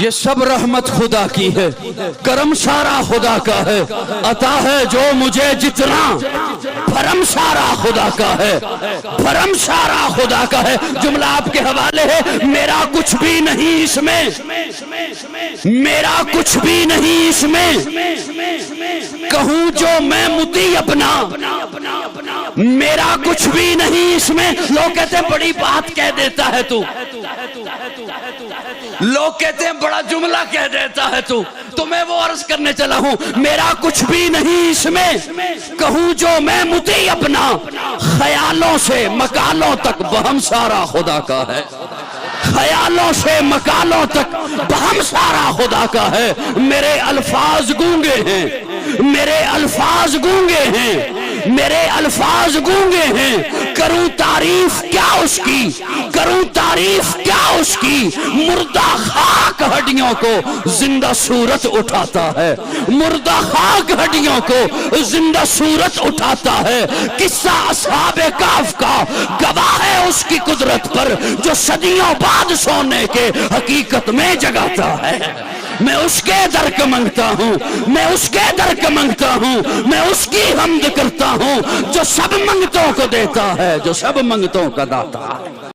یہ سب رحمت خدا کی ہے، کرم سارا خدا کا ہے، عطا ہے جو مجھے جتنا، بھرم سارا خدا کا ہے، بھرم سارا خدا کا ہے۔ جملہ آپ کے حوالے ہے، میرا کچھ بھی نہیں اس میں، میرا کچھ بھی نہیں اس میں، کہوں جو میں متی اپنا، میرا کچھ بھی نہیں اس میں۔ لوگ کہتے ہیں بڑی بات کہہ دیتا ہے تو، لوگ کہتے ہیں بڑا جملہ کہہ دیتا ہے تو میں وہ عرض کرنے چلا ہوں، میرا کچھ بھی نہیں اس میں، کہوں جو میں متی اپنا، خیالوں سے مکالوں تک بہم سارا خدا کا ہے، خیالوں سے مکالوں تک بہم سارا خدا کا ہے۔ میرے الفاظ گونگے ہیں، میرے الفاظ گونگے ہیں، میرے الفاظ گونگے ہیں، کروں تعریف کیا اس کی، کروں تعریف کیا اس کی۔ مردہ خاک ہڈیوں کو زندہ صورت اٹھاتا ہے، مردہ خاک ہڈیوں کو زندہ صورت اٹھاتا ہے۔ قصہ اصحاب کہف کا گواہ ہے اس کی قدرت پر، جو صدیوں بعد سونے کے حقیقت میں جگاتا ہے۔ میں اس کے در کا منگتا ہوں، میں اس کے در کا منگتا ہوں، میں اس کی حمد کرتا ہوں، جو سب منگتوں کو دیتا ہے، جو سب منگتوں کا داتا ہے۔